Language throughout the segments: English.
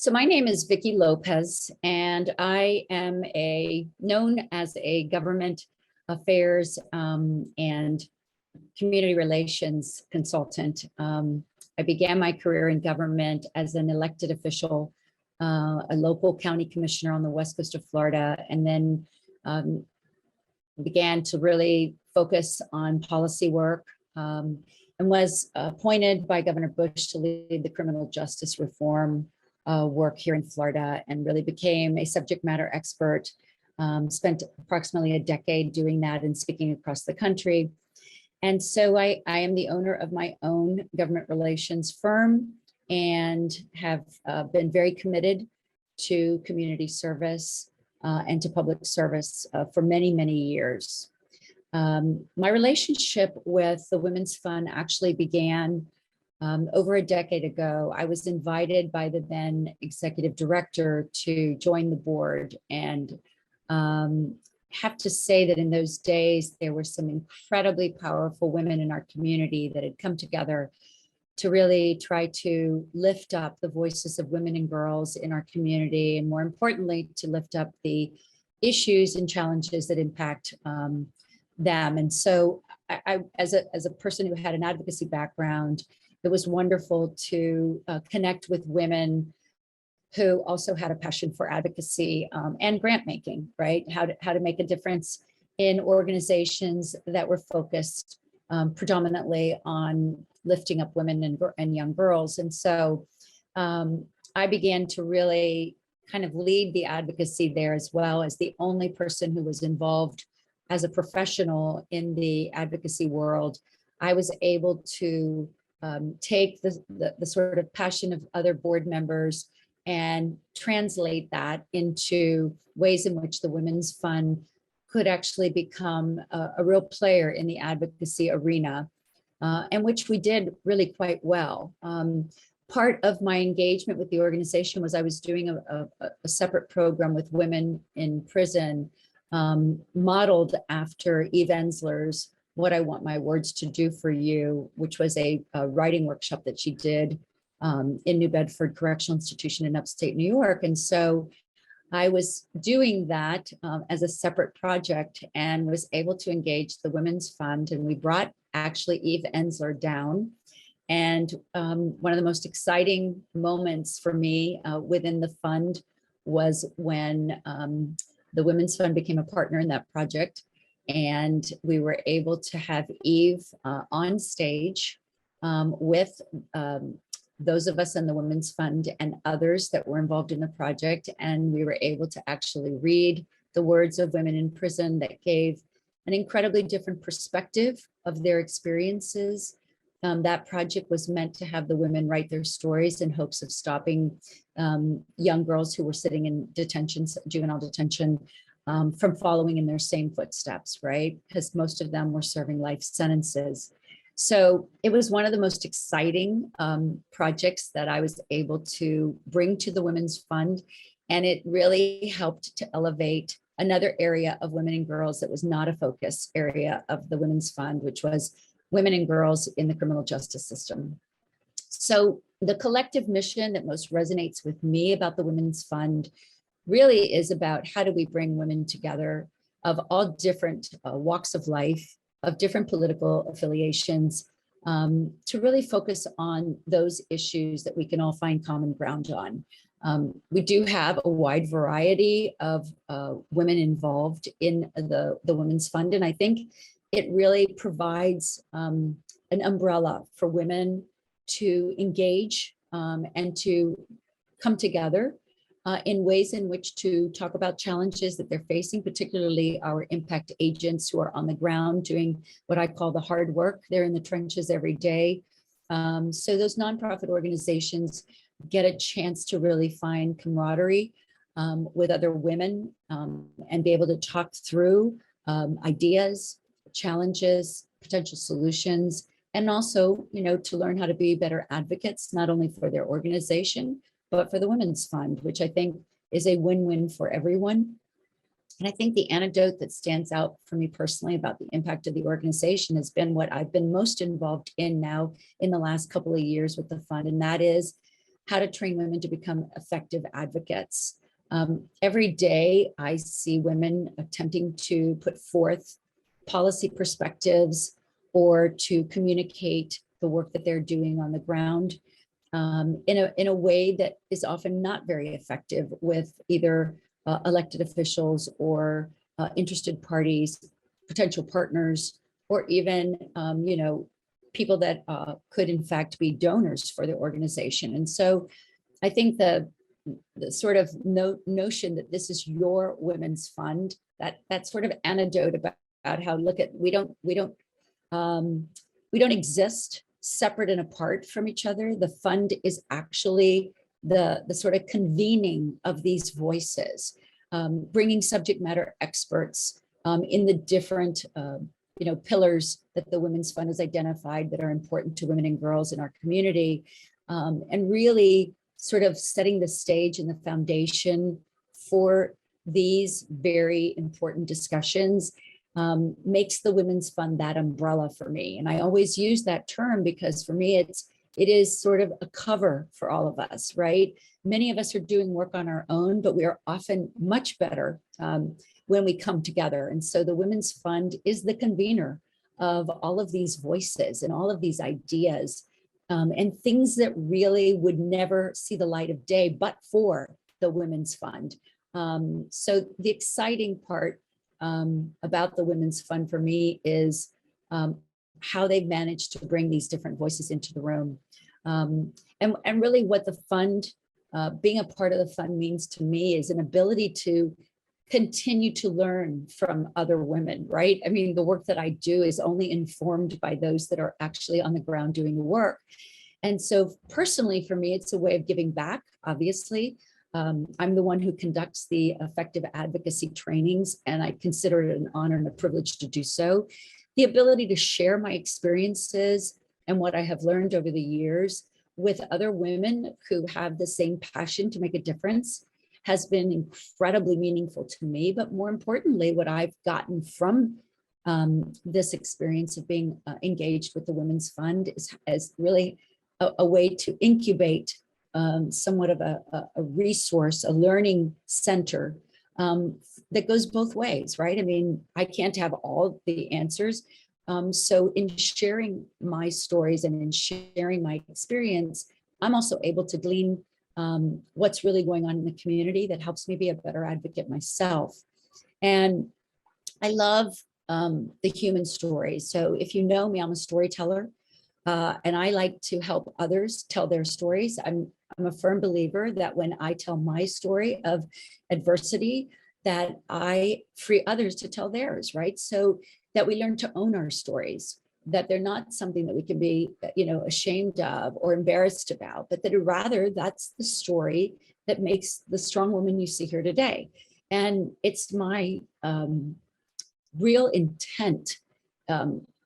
So my name is Vicki Lopez, and I am known as a government affairs and community relations consultant. I began my career in government as an elected official, a local county commissioner on the west coast of Florida, and then began to really focus on policy work, and was appointed by Governor Bush to lead the criminal justice reform work here in Florida, and really became a subject matter expert. Spent approximately a decade doing that and speaking across the country. And so I am the owner of my own government relations firm and have been very committed to community service and to public service for many, many years. My relationship with the Women's Fund actually began over a decade ago. I was invited by the then executive director to join the board, and have to say that in those days, there were some incredibly powerful women in our community that had come together to really try to lift up the voices of women and girls in our community, and more importantly, to lift up the issues and challenges that impact them. And so I as a person who had an advocacy background, it was wonderful to connect with women who also had a passion for advocacy and grant making, right? How to make a difference in organizations that were focused predominantly on lifting up women and young girls. And so I began to really kind of lead the advocacy there, as well as the only person who was involved as a professional in the advocacy world. I was able to take the sort of passion of other board members and translate that into ways in which the Women's Fund could actually become a real player in the advocacy arena, and which we did really quite well. Part of my engagement with the organization was I was doing a separate program with women in prison, modeled after Eve Ensler's What I Want My Words to Do for You, which was a writing workshop that she did in New Bedford Correctional Institution in upstate New York. And so I was doing that as a separate project, and was able to engage the Women's Fund. And we brought actually Eve Ensler down. And one of the most exciting moments for me within the fund was when the Women's Fund became a partner in that project. And we were able to have Eve on stage with those of us in the Women's Fund and others that were involved in the project. And we were able to actually read the words of women in prison that gave an incredibly different perspective of their experiences. That project was meant to have the women write their stories in hopes of stopping young girls who were sitting in detention, juvenile detention, from following in their same footsteps, right? Because most of them were serving life sentences. So it was one of the most exciting projects that I was able to bring to the Women's Fund. And it really helped to elevate another area of women and girls that was not a focus area of the Women's Fund, which was women and girls in the criminal justice system. So the collective mission that most resonates with me about the Women's Fund really is about how do we bring women together of all different walks of life, of different political affiliations, to really focus on those issues that we can all find common ground on. We do have a wide variety of women involved in the Women's Fund, and I think it really provides an umbrella for women to engage and to come together in ways in which to talk about challenges that they're facing, particularly our impact agents who are on the ground doing what I call the hard work. They're in the trenches every day. So those nonprofit organizations get a chance to really find camaraderie with other women and be able to talk through ideas, challenges, potential solutions, and also, to learn how to be better advocates, not only for their organization, but for the Women's Fund, which I think is a win-win for everyone. And I think the anecdote that stands out for me personally about the impact of the organization has been what I've been most involved in now in the last couple of years with the fund. And that is how to train women to become effective advocates. Every day I see women attempting to put forth policy perspectives or to communicate the work that they're doing on the ground in a way that is often not very effective with either elected officials or interested parties, potential partners, or even people that could in fact be donors for the organization. And so I think the sort of notion that this is your women's fund, that sort of anecdote about how we don't exist separate and apart from each other. The fund is actually the sort of convening of these voices, bringing subject matter experts in the different pillars that the Women's Fund has identified that are important to women and girls in our community, and really sort of setting the stage and the foundation for these very important discussions. Makes the Women's Fund that umbrella for me. And I always use that term because for me, it is sort of a cover for all of us, right? Many of us are doing work on our own, but we are often much better when we come together. And so the Women's Fund is the convener of all of these voices and all of these ideas and things that really would never see the light of day, but for the Women's Fund. So the exciting part about the Women's Fund for me is how they've managed to bring these different voices into the room. And really what the fund, being a part of the fund means to me is an ability to continue to learn from other women, right? I mean, the work that I do is only informed by those that are actually on the ground doing the work. And so personally for me, it's a way of giving back, obviously. I'm the one who conducts the effective advocacy trainings, and I consider it an honor and a privilege to do so. The ability to share my experiences and what I have learned over the years with other women who have the same passion to make a difference has been incredibly meaningful to me. But more importantly, what I've gotten from this experience of being engaged with the Women's Fund is really a way to incubate somewhat of a resource, a learning center that goes both ways, right? I mean, I can't have all the answers. So in sharing my stories and in sharing my experience, I'm also able to glean what's really going on in the community that helps me be a better advocate myself. And I love the human story. So if you know me, I'm a storyteller. And I like to help others tell their stories. I'm a firm believer that when I tell my story of adversity, that I free others to tell theirs, right? So that we learn to own our stories, that they're not something that we can be, ashamed of or embarrassed about, but that rather that's the story that makes the strong woman you see here today. And it's my real intent,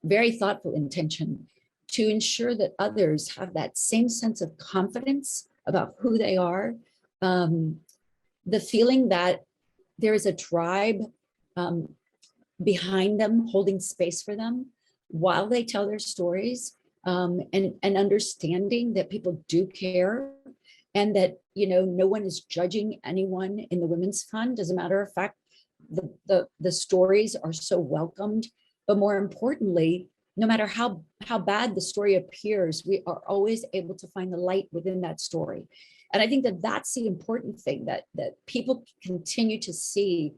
very thoughtful intention, to ensure that others have that same sense of confidence about who they are, the feeling that there is a tribe behind them holding space for them while they tell their stories, and understanding that people do care and that no one is judging anyone in the Women's Fund. As a matter of fact, the stories are so welcomed, but more importantly, no matter how bad the story appears, we are always able to find the light within that story. And I think that that's the important thing, that people continue to see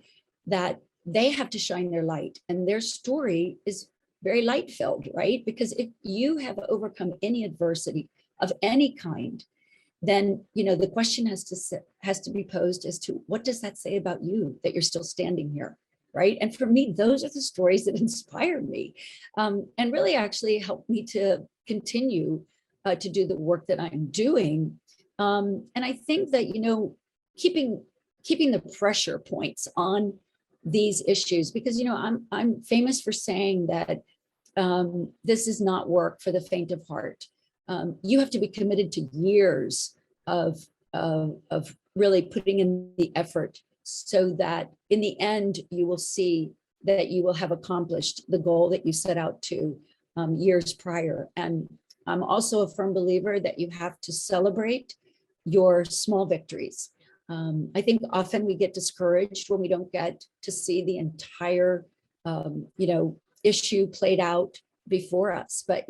that they have to shine their light, and their story is very light filled, right? Because if you have overcome any adversity of any kind, then the question has to be posed as to what does that say about you that you're still standing here, right? And for me, those are the stories that inspired me, and really actually helped me to continue to do the work that I'm doing. And I think that keeping the pressure points on these issues, because I'm famous for saying that this is not work for the faint of heart. You have to be committed to years of really putting in the effort, so that in the end you will see that you will have accomplished the goal that you set out to years prior. And I'm also a firm believer that you have to celebrate your small victories. I think often we get discouraged when we don't get to see the entire, issue played out before us. But,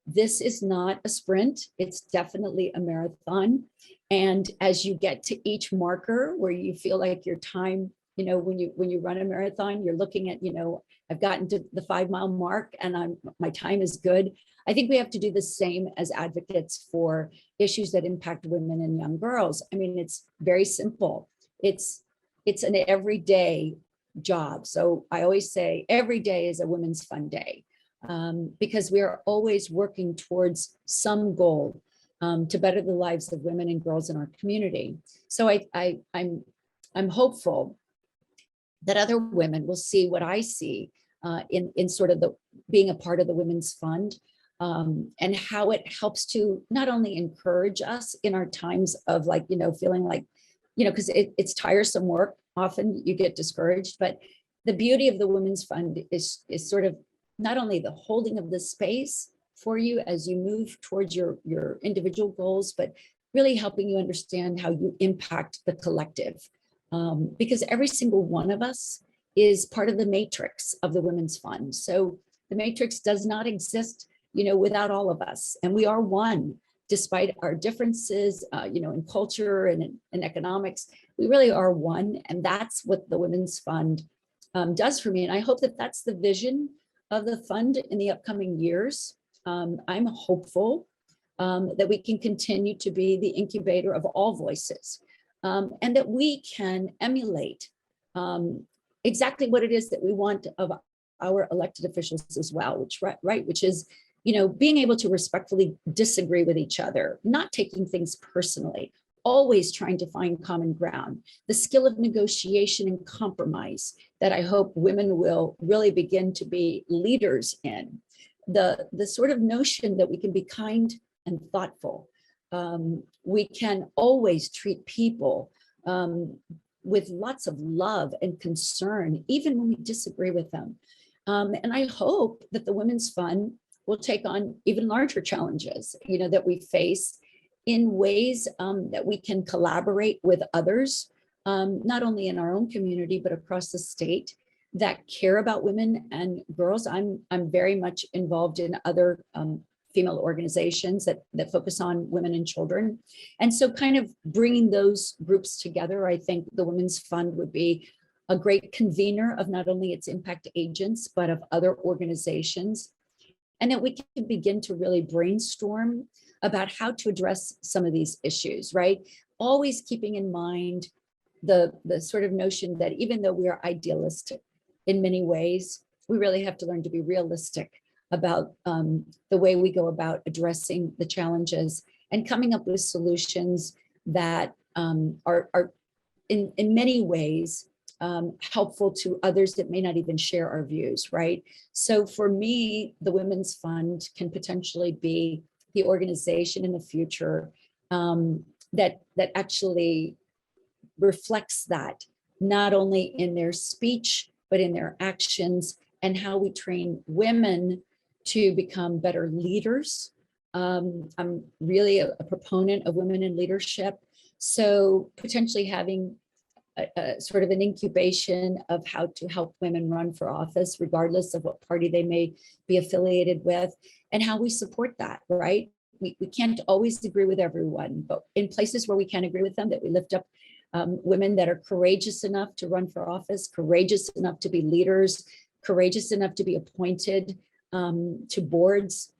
this is not a sprint. It's definitely a marathon. And as you get to each marker where you feel like your time, when you run a marathon, you're looking at, I've gotten to the 5 mile mark and my time is good. I think we have to do the same as advocates for issues that impact women and young girls. I mean, it's very simple. It's an everyday job. So I always say every day is a Women's Fund Day, because we are always working towards some goal to better the lives of women and girls in our community. So I'm hopeful that other women will see what I see in sort of the being a part of the Women's Fund, and how it helps to not only encourage us in our times of feeling like, because it's tiresome work. Often you get discouraged, but the beauty of the Women's Fund is sort of not only the holding of the space for you as you move towards your individual goals, but really helping you understand how you impact the collective. Because every single one of us is part of the matrix of the Women's Fund. So the matrix does not exist, without all of us. And we are one, despite our differences, in culture and in economics. We really are one. And that's what the Women's Fund does for me. And I hope that that's the vision of the fund in the upcoming years. I'm hopeful that we can continue to be the incubator of all voices, and that we can emulate exactly what it is that we want of our elected officials as well, which is, being able to respectfully disagree with each other, not taking things personally, always trying to find common ground, the skill of negotiation and compromise that I hope women will really begin to be leaders in, the sort of notion that we can be kind and thoughtful. We can always treat people with lots of love and concern, even when we disagree with them. And I hope that the Women's Fund will take on even larger challenges, that we face in ways that we can collaborate with others, not only in our own community, but across the state that care about women and girls. I'm very much involved in other female organizations that focus on women and children. And so kind of bringing those groups together, I think the Women's Fund would be a great convener of not only its impact agents, but of other organizations. And that we can begin to really brainstorm about how to address some of these issues, right? Always keeping in mind the sort of notion that even though we are idealistic in many ways, we really have to learn to be realistic about the way we go about addressing the challenges and coming up with solutions that are in many ways helpful to others that may not even share our views, right? So for me, the Women's Fund can potentially be the organization in the future that actually reflects that, not only in their speech, but in their actions and how we train women to become better leaders. I'm really a proponent of women in leadership. So potentially having a sort of an incubation of how to help women run for office, regardless of what party they may be affiliated with, and how we support that, right? We can't always agree with everyone, but in places where we can agree with them, that we lift up women that are courageous enough to run for office, courageous enough to be leaders, courageous enough to be appointed to boards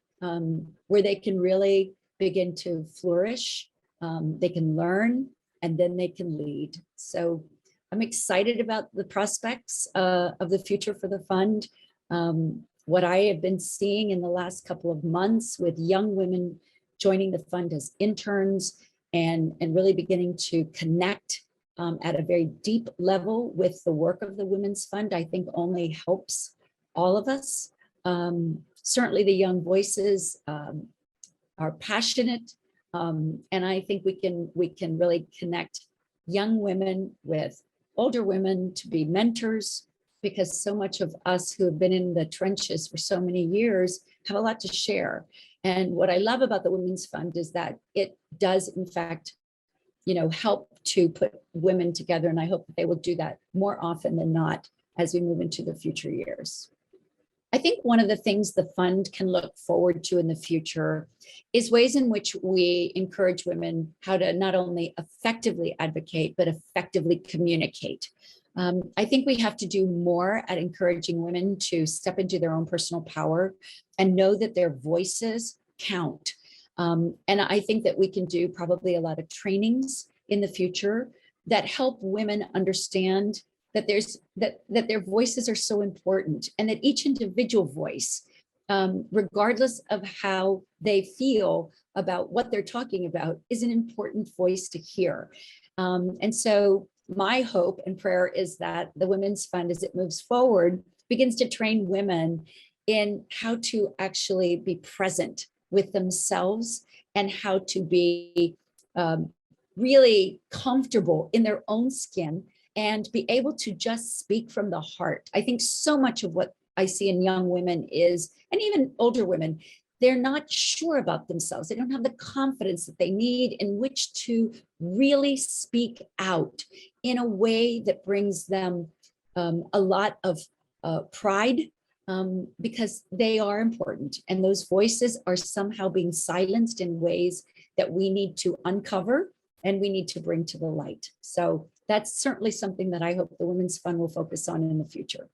where they can really begin to flourish. They can learn, and then they can lead. So I'm excited about the prospects of the future for the fund. What I have been seeing in the last couple of months with young women joining the fund as interns and really beginning to connect at a very deep level with the work of the Women's Fund, I think only helps all of us. Certainly the young voices are passionate, and I think we can really connect young women with older women to be mentors, because so much of us who have been in the trenches for so many years have a lot to share. And what I love about the Women's Fund is that it does, in fact, help to put women together. And I hope that they will do that more often than not as we move into the future years. I think one of the things the fund can look forward to in the future is ways in which we encourage women how to not only effectively advocate, but effectively communicate. I think we have to do more at encouraging women to step into their own personal power and know that their voices count. And I think that we can do probably a lot of trainings in the future that help women understand that their voices are so important, and that each individual voice, regardless of how they feel about what they're talking about, is an important voice to hear. And so my hope and prayer is that the Women's Fund, as it moves forward, begins to train women in how to actually be present with themselves and how to be really comfortable in their own skin and be able to just speak from the heart. I think so much of what I see in young women is, and even older women, they're not sure about themselves. They don't have the confidence that they need in which to really speak out in a way that brings them a lot of pride, because they are important. And those voices are somehow being silenced in ways that we need to uncover and we need to bring to the light. So that's certainly something that I hope the Women's Fund will focus on in the future.